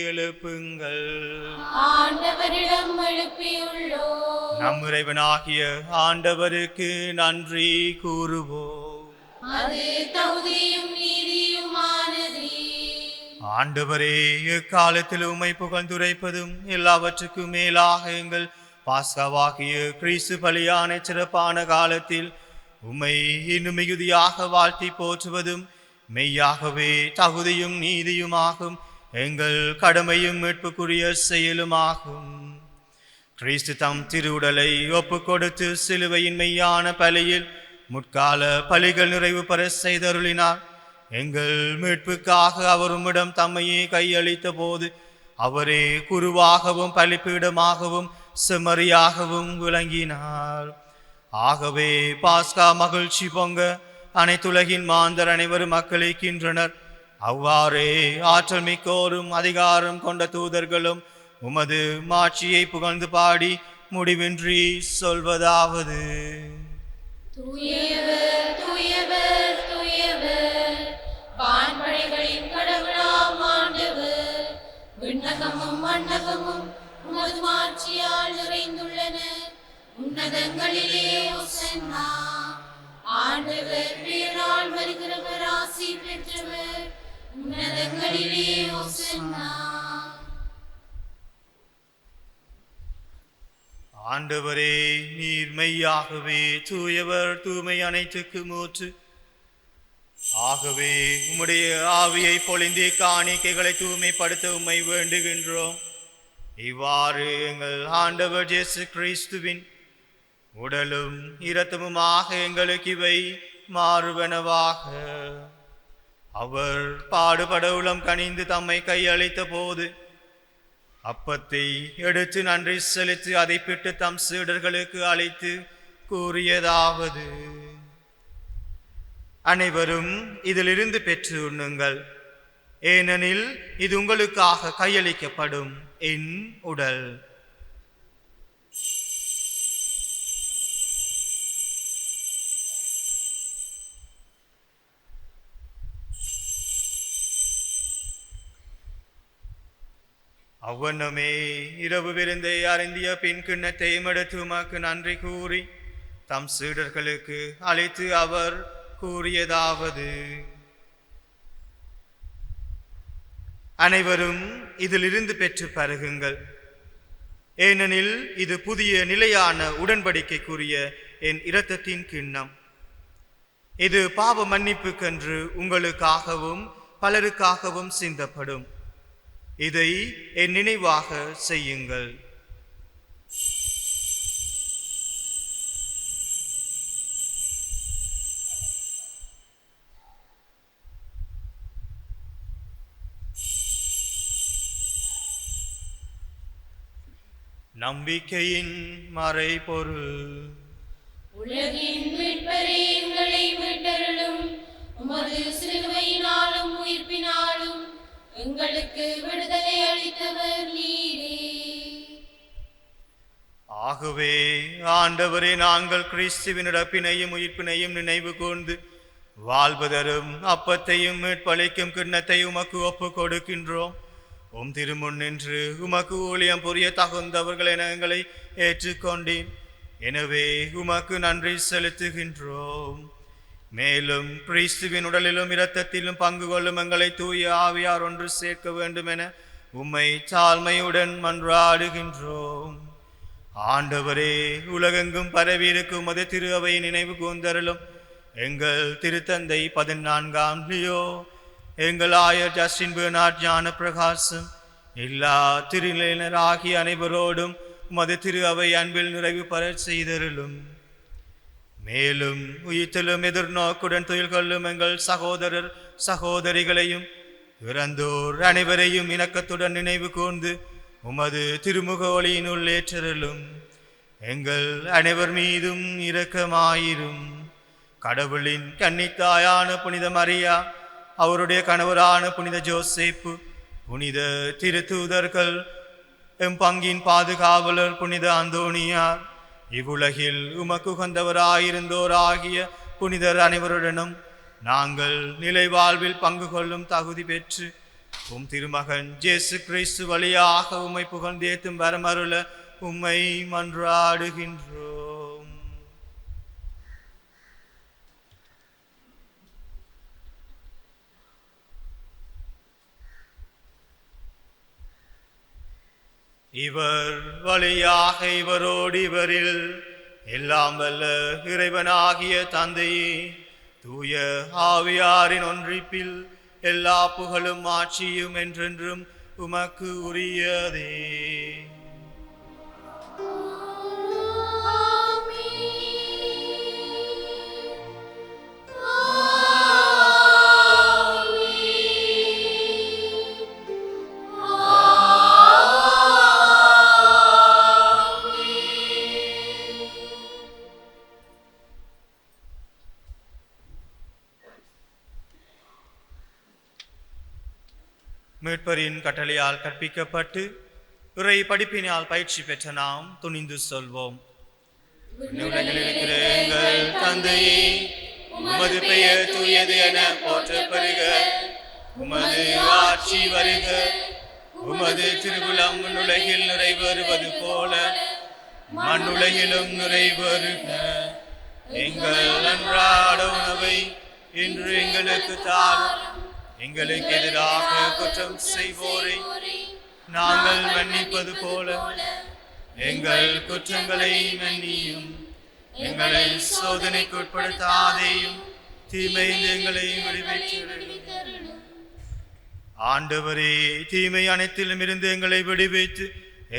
எழுப்புங்கள். ஆண்டவரிடம் எழுப்பியுள்ளோம். நம் இறைவனாகிய ஆண்டவருக்கு நன்றி கூறுவோம். அது தகுதியும் நீதியுமானதே. ஆண்டவரே, எக்காலத்தில் உம்மை புகழ்ந்துரைப்பதும் எல்லாவற்றுக்கும் மேலாக எங்கள் பாஸ்காவாகிய கிறிஸ்து பலியான சிறப்பான காலத்தில் உம்மை இன்னும் மிகுதியாக வாழ்த்தி போற்றுவதும் மெய்யாகவே தகுதியும் நீதியுமாகும். எங்கள் கடமையும் மீட்புக்குரிய செயலுமாகும். கிறிஸ்து தம் திருவுடலை ஒப்பு கொடுத்து சிலுவையின் மெய்யான பலியில் முற்கால பலிகள் நிறைவு பெற செய்தருளினார். எங்கள் மீட்புக்காக அவர் உம்மிடம் தம்மையே கையளித்த போது அவரே குருவாகவும் பலிப்பீடமாகவும் செம்மறியாகவும் விளங்கினார். ஆகவே பாஸ்கா மகிழ்ச்சி பொங்க அனைத்துலகின் மாந்தர் அனைவரும் மக்களிக்கின்றனர். அவ்வாறே ஆற்றல் மிக்கோரும் அதிகாரம் கொண்ட தூதர்களும் உமது மாட்சியை புகழ்ந்து பாடி முடிவின்றி சொல்வதாவது: தூயவர் தூயவர் தூயவர் வான்படைகளின் கடவுளாம் ஆண்டவர். விண்ணகமும் மண்ணகமும் உமது மாட்சியால் நிறைந்துள்ளன. உன்னதங்களிலே ஓசன்னா. ஆண்டவர் பேரால் வருகிறவர் ஆசி பெற்றவர். உன்னதங்களிலே ஓசன்னா. ஆண்டவரே, நீர் மெய்யாகவே தூயவர், தூய்மை அனைத்துக்கு மூச்சு. ஆகவே உம்முடைய ஆவியை பொழிந்தே காணிக்கைகளை தூய்மைப்படுத்த உம்மை வேண்டுகின்றோம். இவ்வாறு எங்கள் ஆண்டவர் இயேசு கிறிஸ்துவின் உடலும் இரத்தமுமாக எங்களுக்கு இவை மாறுவனவாக. அவர் பாடுபட உளம் கனிந்து தம்மை கையளித்த போது அப்பத்தை எடுத்து நன்றி செலுத்தி அதை பிட்டு தம் சீடர்களுக்கு அளித்து கூறியதாவது: அனைவரும் இதிலிருந்து பெற்று உண்ணுங்கள், ஏனெனில் இது உங்களுக்காக கையளிக்கப்படும் என் உடல். அவ்வண்ணமே இரவு விருந்தை அருந்திய பின் கிண்ணத்தை எடுத்து உமக்கு நன்றி கூறி தம் சீடர்களுக்கு அழைத்து அவர் கூறியதாவது: அனைவரும் இதிலிருந்து பெற்று பருகுங்கள், ஏனெனில் இது புதிய நிலையான உடன்படிக்கைக்குரிய என் இரத்தத்தின் கிண்ணம். இது பாவ மன்னிப்புக்கென்று உங்களுக்காகவும் பலருக்காகவும் சிந்தப்படும். இதை என் நினைவாக செய்யுங்கள். நம்பிக்கையின் மறைபொருள். உலகின் மீட்பரே எங்களை மீட்டருளும். உமது சிலுவையினாலும் உயிர்ப்பினாலும் எங்களுக்கு விடுதலை அளித்தவர் நீரே. ஆகவே ஆண்டவரே, நாங்கள் கிறிஸ்துவின் இறப்பினையும் உயிர்ப்பினையும் நினைவு கூர்ந்து வாழ்வதரும் அப்பத்தையும் மீட்பளிக்கும் கிண்ணத்தை உமக்கு ஒப்புக் கொடுக்கின்றோம். உம் திருமுன் நின்று உமக்கு ஊழியம் புரிய தகுந்தவர்கள் என எங்களை ஏற்றுக்கொண்டேன். எனவே உமக்கு நன்றி செலுத்துகின்றோம். மேலும் கிறிஸ்துவின் உடலிலும் இரத்தத்திலும் பங்கு கொள்ளும் எங்களை தூய ஆவியார் ஒன்று சேர்க்க வேண்டும் என உம்மை தாழ்மையுடன் மன்றாடுகின்றோம். ஆண்டவரே, உலகெங்கும் பரவியிருக்கும் உமது திரு அவை நினைவு கூர்ந்தருளும். எங்கள் திருத்தந்தை 14ஆம் லியோ, எங்கள் ஆயர் ஜஸ்டின் பெர்னார்ட் ஞான பிரகாசம், எல்லா திருநிலையினராகிய அனைவரோடும் உமது திரு அவை அன்பில் நிறைவு பெற செய்தருளும். மேலும் உயிர்த்தெழும் எதிர்நோக்குடன் துயில் கொள்ளும் எங்கள் சகோதரர் சகோதரிகளையும் இறந்தோர் அனைவரையும் இணக்கத்துடன் நினைவு கூர்ந்து உமது திருமுக ஒளியினுள் ஏற்றருளும். எங்கள் அனைவர் மீதும் இரக்கமாயிரும். கடவுளின் கன்னித்தாயான புனித மரியா, அவருடைய கணவரான புனித ஜோசேப்பு, புனித திருத்தூதர்கள், எம் பங்கின் பாதுகாவலர் புனித அந்தோனியார், இவ்வுலகில் உமக்கு உகந்தவராயிருந்தோர் ஆகிய புனிதர் அனைவருடனும் நாங்கள் நிலை வாழ்வில் பங்கு கொள்ளும் தகுதி பெற்று உம் திருமகன் இயேசு கிறிஸ்து வழியாக உம்மை புகழ்ந்தேத்தும் வரமருள உம்மை மன்றாடுகின்றோம். இவர் வழியாக இவரோடு இவரில் எல்லாம் வல்ல இறைவனாகிய தந்தையே, தூய ஆவியாரின் ஒன்றிப்பில் எல்லா புகழும் ஆட்சியும் என்றென்றும் உமக்கு உரியதே. மீட்பரின் கட்டளையால் கற்பிக்கப்பட்டு இறை படிப்பினால் பயிற்சி பெற்ற நாம் துணிந்து சொல்வோம். உலகில் இருக்கிற எங்கள் தந்தையே, உமது பெயர் தூயது என போற்றப்படுக. உமது ஆட்சி வருக. உமது திருவுளம் உலகில் நிறைவேறுவது போல மண்ணுலகிலும் நிறைவேறுக. எங்கள் அன்றாட உணவை இன்று எங்களுக்கு தாரும். எங்களுக்கு எதிராக குற்றம் செய்வோரை நாங்கள் மன்னிப்பது போல எங்கள் குற்றங்களை மன்னியும். எங்களை சோதனைக்கு உட்படுத்தாதேயும், தீமையில் எங்களை விடுவித்தருளும். ஆண்டவரே, தீமை அனைத்திலும் இருந்து எங்களை விடுவித்து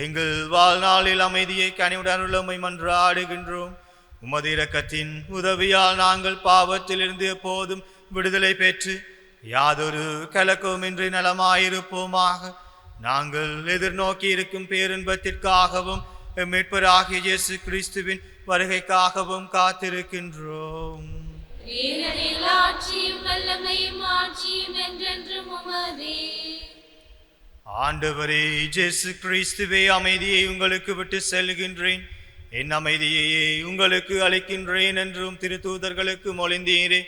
எங்கள் வாழ்நாளில் அமைதியை கனிவுடன் உம்மை மன்றாடுகின்றோம். உமது இரக்கத்தின் உதவியால் நாங்கள் பாவத்திலிருந்து எப்போதும் விடுதலை பெற்று யாதொரு கலக்கமின்றி நலமாயிருப்போமாக. நாங்கள் எதிர்நோக்கி இருக்கும் பேரின்பத்திற்காகவும் மீட்பராகிய இயேசு கிறிஸ்துவின் வருகைக்காகவும் காத்திருக்கின்றோம். ஆண்டவரே இயேசு கிறிஸ்துவே, அமைதியை உங்களுக்கு விட்டு செல்கின்றேன், என் அமைதியையே உங்களுக்கு அளிக்கின்றேன் என்றும் திருத்தூதர்களுக்கு மொழிந்தீரே.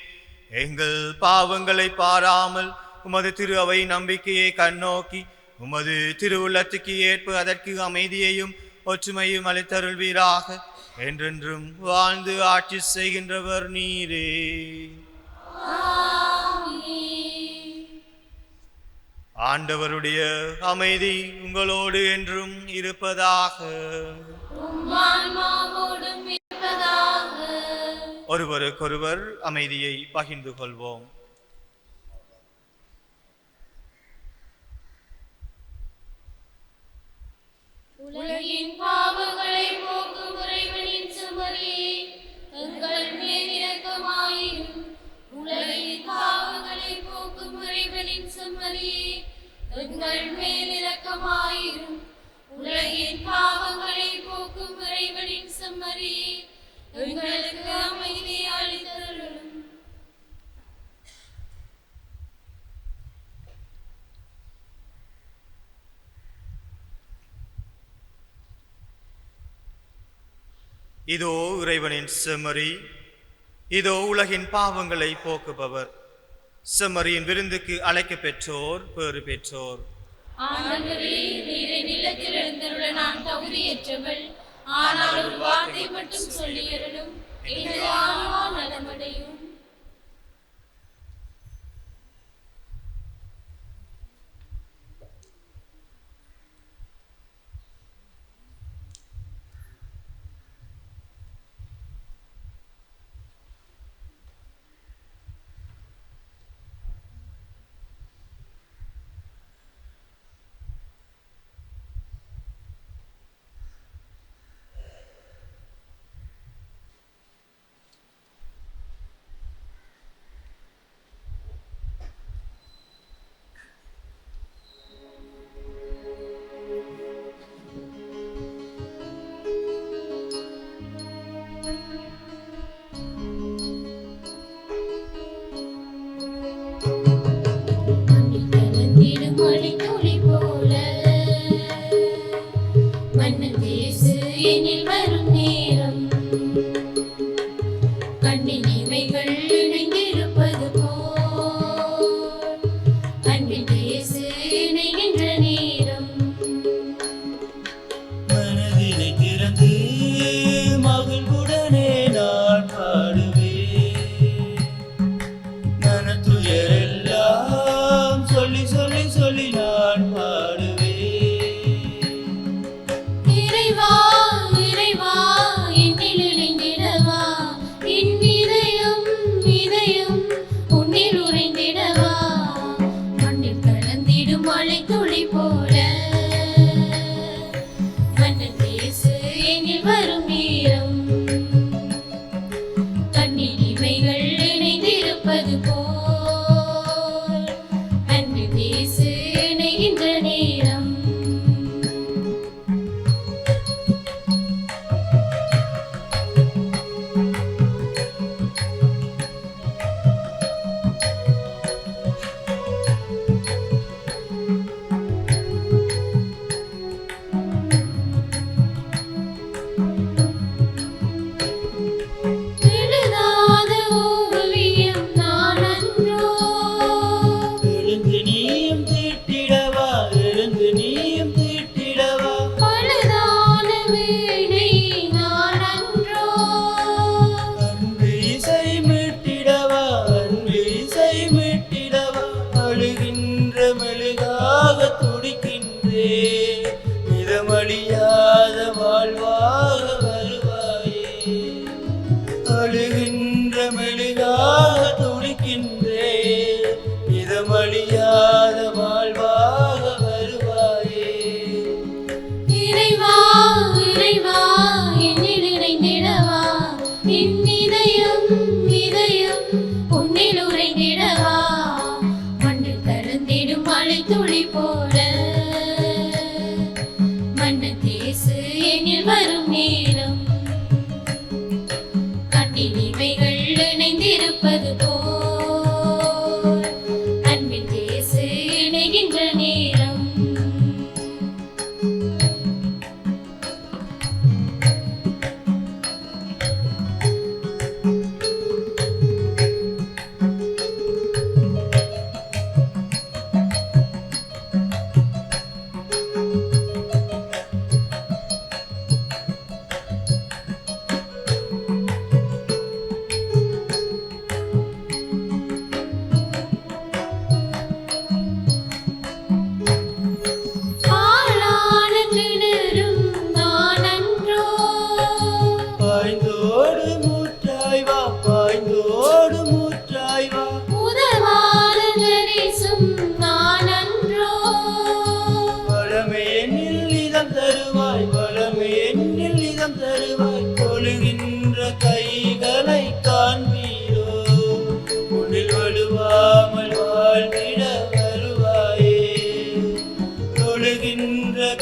எங்கள் பாவங்களை பாராமல் உமது திரு அவை நம்பிக்கையை கண்ணோக்கி உமது திருவுள்ளத்துக்கு ஏற்ப அதற்கு அமைதியையும் ஒற்றுமையும் அளித்தருள்வீராக. என்றென்றும் வாழ்ந்து ஆட்சி செய்கின்றவர் நீரே. ஆண்டவருடைய அமைதி உங்களோடு என்றும் இருப்பதாக. ஒருவருக்கொருவர் அமைதியை பகிர்ந்து கொள்வோம். உலகின் பாவங்களை போக்கும் இறைவனின் செம்மறியே, எங்கள் மேல் இரக்கமாயிரும். உலகின் பாவங்களை போக்கும் இறைவனின் செம்மறியே, எங்கள் மேல் இரக்கமாயிரும். உலகின் பாவங்களை போக்கும் இறைவனின் செம்மறியே, எங்களுக்கு அமைதியை அளித்தருளும். இதோ இறைவனின் செம்மறி, இதோ உலகின் பாவங்களை போக்குபவர். செம்மறியின் விருந்துக்கு அழைக்க பெற்றோர் பேறு பெற்றோர். ஆண்டவரே, நீரை நிலத்தில் எழுந்தருள நான் தகுதியற்றவள். ஆனால் ஒரு வார்த்தை மட்டும் சொல்லியருளும், எனது ஆன்மா நலமடையும்.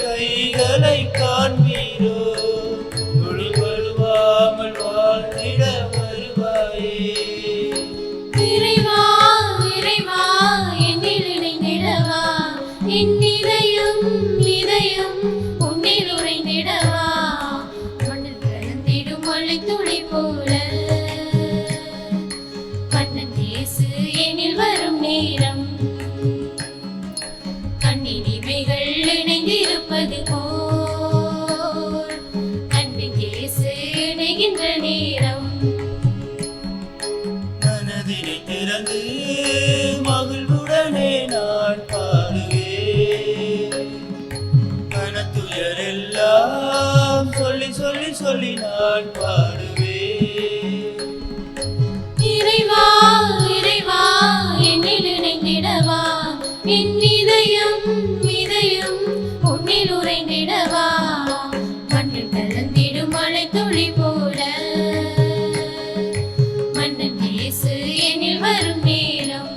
கைகளை மழை துளி போல மன்னன் இயேசு எனில் வரும் நேரம் கண்ணினிமைகள் இணைந்திருப்பது போல் அன்பின் இயேசு இணைகின்ற நேரம் மனதினை திறந்து மகிழ்வுடனே நான் பாடுவேன் மனத்துயரெல்லாம் சொல்லி சொல்லி சொல்லி நான் பாடுவேன் இறைவா இறைவா என்னில் இணைந்திடவா என் இதயம் இதயம் உன்னில் உறைந்திடவா மண்ணில் கலந்திடும் மழை துளி போல மன்னன் இயேசு எனில் வரும் நேரம்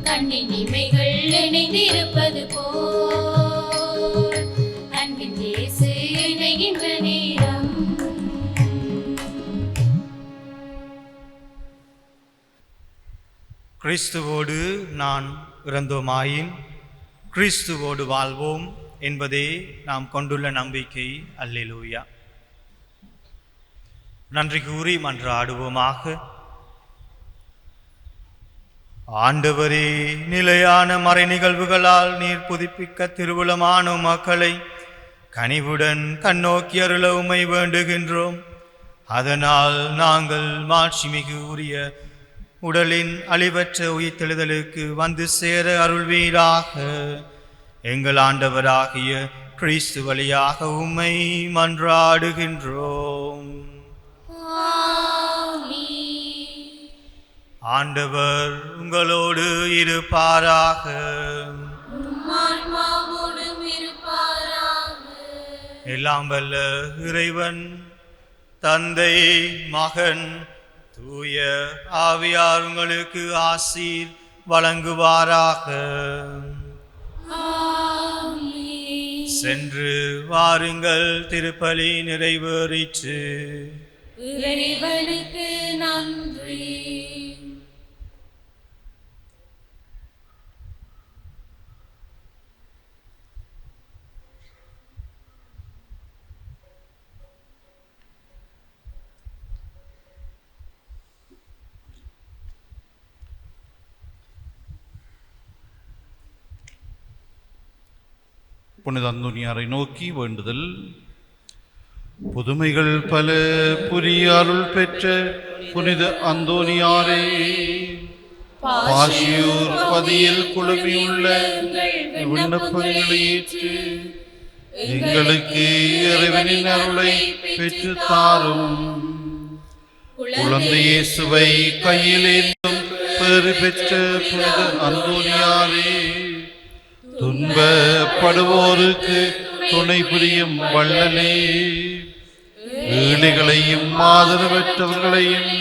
கண்ணின் இமைகள் இணைந்திருப்பது போல் அன்பின் இயேசு இணைகின்ற நேரம் கிறிஸ்துவோடு நான் இறந்தோமாயின் கிறிஸ்துவோடு வாழ்வோம் என்பதே நாம் கொண்டுள்ள நம்பிக்கை. அல்லேலூயா. நன்றி கூறி மன்றாடுவோமாக. ஆண்டவரே, நிலையான மறை நிகழ்வுகளால் நீர் புதுப்பிக்க திருவுளமான மக்களை கனிவுடன் கண்ணோக்கி அருள உம்மை வேண்டுகின்றோம். அதனால் நாங்கள் மாட்சிமிகு உரிய உடலின் அழிவற்ற உயிர்த்தெழுதலுக்கு வந்து சேர அருள்வீராக. எங்கள் ஆண்டவராகிய கிறிஸ்து வழியாக உம்மை மன்றாடுகின்றோம். ஆண்டவர் உங்களோடு இருப்பாராக. எல்லாம் வல்ல இறைவன் தந்தை மகன் தூய ஆவியார் உங்களுக்கு ஆசீர் வழங்குவாராக. சென்று வாருங்கள், திருப்பலி நிறைவேறிற்று. இறைவனுக்கு நன்றி. புனித அந்தோனியாரை நோக்கி வேண்டுதல். புதுமைகள் பல புரிய அருள் பெற்ற புனித அந்தோனியாரே, பாசியூர் பதியில் குழுமியுள்ள விண்ணப்பங்களை ஏற்று எங்களுக்கு இறைவனின் அருளை பெற்று தாரும். குழந்தை இயேசுவை கையில் ஏந்தும் பேறு பெற்ற புனித அந்தோனியாரே, துன்பப்படுவோருக்கு துணை புரியும் வள்ளலே, ஏழைகளையும் ஆதரவற்றவர்களையும்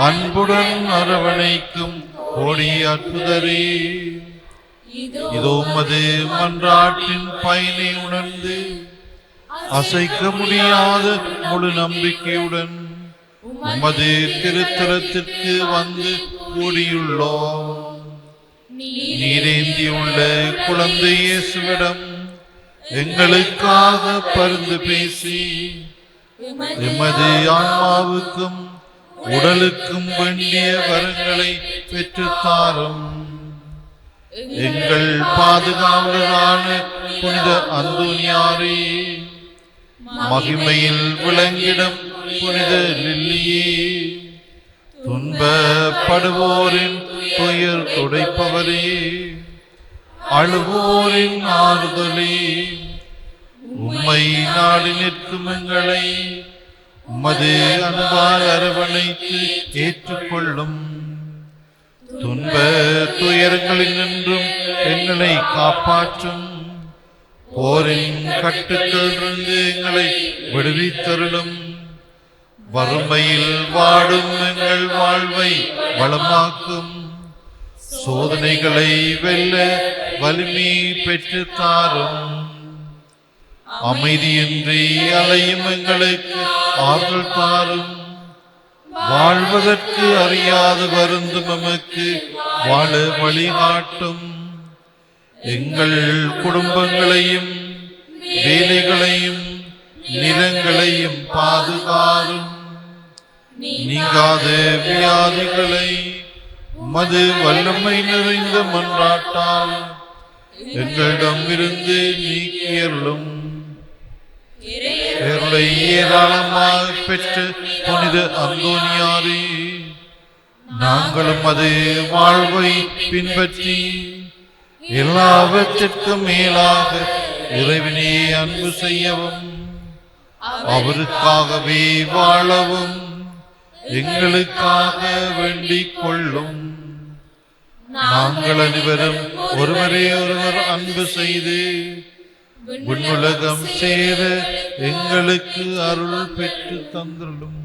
அன்புடன் அரவணைக்கும் கோடி அற்புதரே, இதோ உமது மன்றாட்டின் பயனை உணர்ந்து அசைக்க முடியாத முழு நம்பிக்கையுடன் உமது திருத்தலத்திற்கு வந்து கூடியுள்ளோம். நீரேந்தியுள்ள குழந்தை இயேசுவிடம் எங்களுக்காக பரிந்து பேசி எமது ஆன்மாவுக்கும் உடலுக்கும் வேண்டிய வரங்களை பெற்றுத்தாரும். எங்கள் பாதுகாவலரான புனித அந்தோனியாரே, மகிமையில் விளங்கிடும் புனித லில்லியே, துன்பப்படுவோரின் துயர் துடைப்பவரே, அழுவோரின் ஆறுதலே, உம்மை நாடி நிற்கும் எங்களை உமது அன்பால் அரவணைத்து ஏற்றுக்கொள்ளும். துன்ப துயரங்களில் நின்றும் எங்களை காப்பாற்றும். போரின் கட்டுக்களிலிருந்து எங்களை விடுவித்தருளும். வறுமையில் வாடும் எங்கள் வாழ்வை வளமாக்கும். சோதனைகளை வெல்ல வலிமை பெற்று தாரும். அமைதியின்றி அலையும் எங்களுக்கு ஆற்றல் தாரும். வாழ்வதற்கு அறியாது வருந்தும் எமக்கு வாழ வழிகாட்டும். எங்கள் குடும்பங்களையும் வேலைகளையும் நிலங்களையும் பாதுகாரும். நீங்காத வியாதிகளை மது வல்லமை நிறைந்த மன்றாட்டால் எங்களிடமிருந்து நீக்கியருளும். பேருளை ஏராளமாக பெற்ற புனித அந்தோனியாரே, நாங்களும் அது வாழ்வை பின்பற்றி எல்லாவற்றிற்கும் மேலாக இறைவனே அன்பு செய்யவும் அவருக்காகவே வாழவும் எங்களுக்காக வேண்டிக் கொள்ளும். நாங்கள் அனைவரும் ஒருவரே ஒருவர் அன்பு செய்து விண்ணுலகம் சேர எங்களுக்கு அருள் பெற்று தந்துள்ளும்.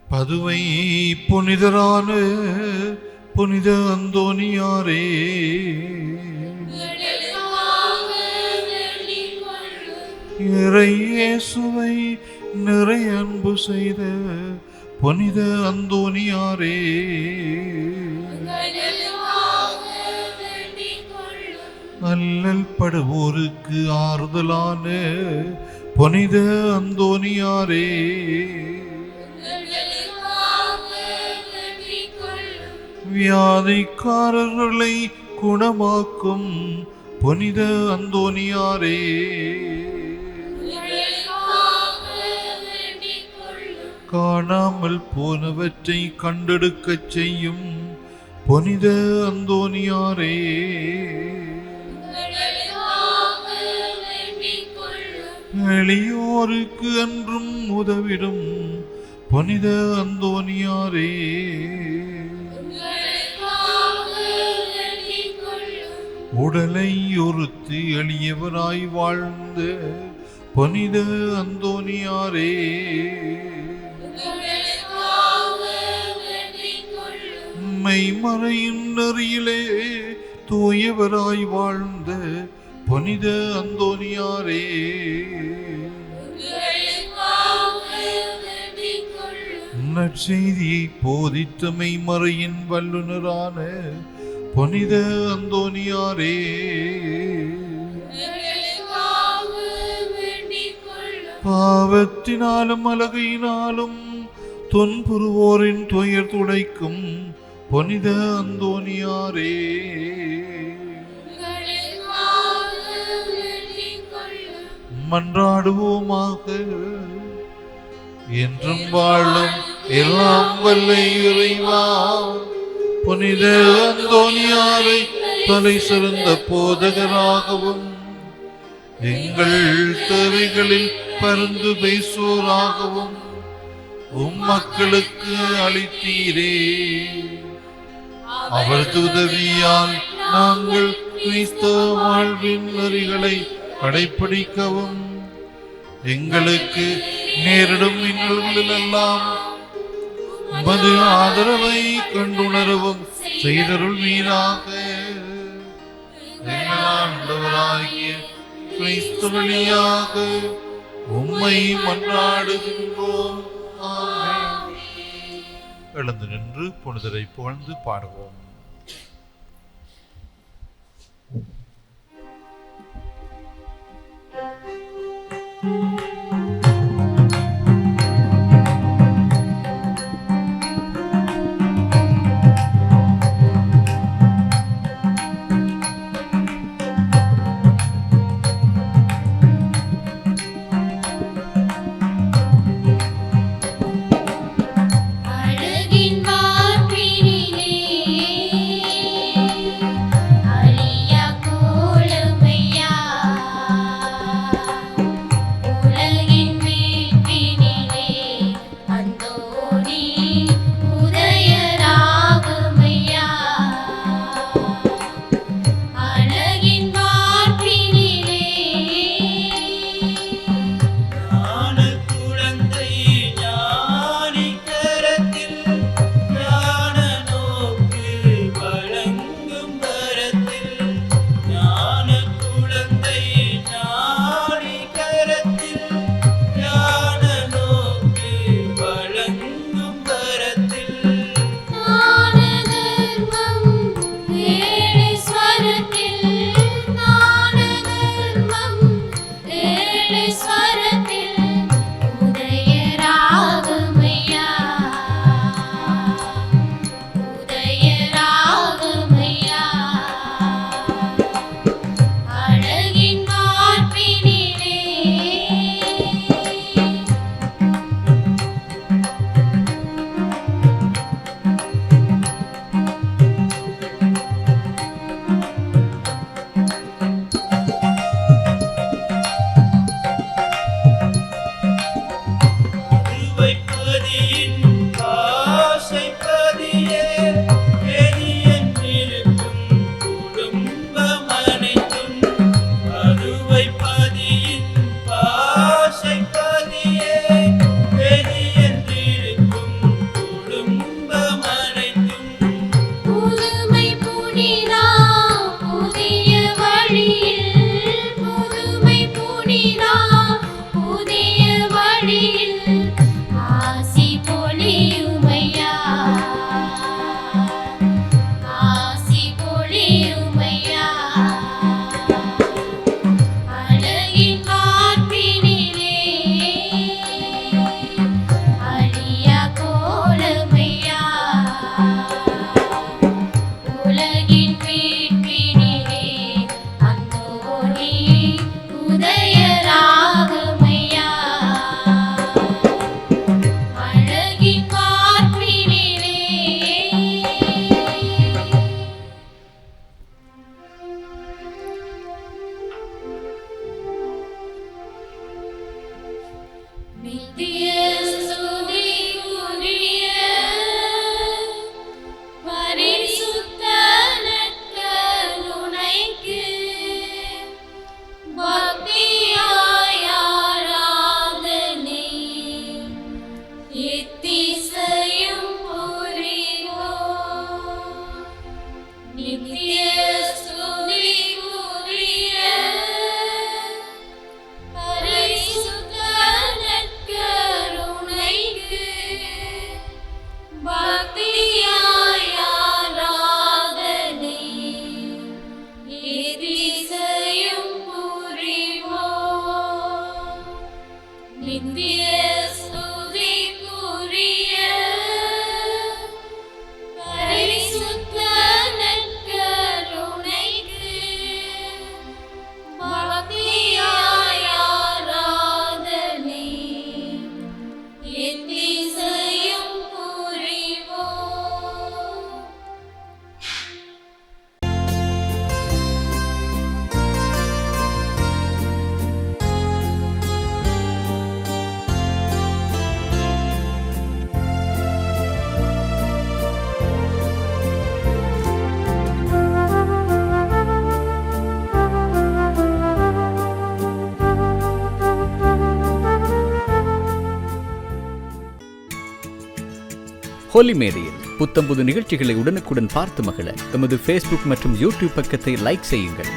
பதுவை புனிதரான புனித அந்தோனியாரே, இறை இயேசுவை நிறை அன்பு செய்த புனித அந்தோனியாரே, அல்லல் படுவோருக்கு ஆறுதலான புனித அந்தோனியாரே, வியாதிக்காரர்களை குணமாக்கும் புனித அந்தோனியாரே, காணாமல் போனவற்றை கண்டெடுக்கச் செய்யும் புனித அந்தோனியாரே, எளியோருக்கு அன்றும் உதவிடும் புனித அந்தோனியாரே, உடலை ஒருத்து எளியவராய் வாழ்ந்த புனித அந்தோனியாரே, மெய்மறையின் நெறியிலே தூயவராய் வாழ்ந்த புனித அந்தோனியாரே, நற்செய்தியை போதித்த மெய்மறையின் வல்லுனரான புனித அந்தோனியாரே, பாவத்தினாலும் அலகையினாலும் துன்புறுவோரின் துயர் துடைக்கும் புனித அந்தோனியாரே, மன்றாடுவோமாக. என்றும் வாழும் எல்லாம் வல்ல இறைவா, புனித அந்தோனியாரை தலை சிறந்த போதகராகவும் எங்கள் தேவைகளில் பரிந்து பேசுவோராகவும் மக்களுக்கு அளித்தீரே. அவரது உதவியால் நாங்கள் கிறிஸ்தவ வாழ்வின் நெறிகளை கடைப்பிடிக்கவும் எங்களுக்கு நேரிடும் இன்னல்களிலெல்லாம் மது ஆதரவை கண்டுணரவும் செய்தருள் வீராக. எங்கள் ஆண்டவராகிய கிறிஸ்து வழியாக உம்மை மன்றாடுகின்றோம். ஆமென். எழுந்து நின்று புனிதரை புகழ்ந்து பாடுவோம். அழகின் நித்திய ஸ்துதிக்குரிய பரிசுத்த நற்கருணைக்கு பக்தியாய் ஆராதனை எத்திசையும் புரிவோம். ஹோலி மேடையில் புத்தம்புது நிகழ்ச்சிகளை உடனுக்குடன் பார்த்து மகிழ எமது ஃபேஸ்புக் மற்றும் யூடியூப் பக்கத்தை லைக் செய்யுங்கள்.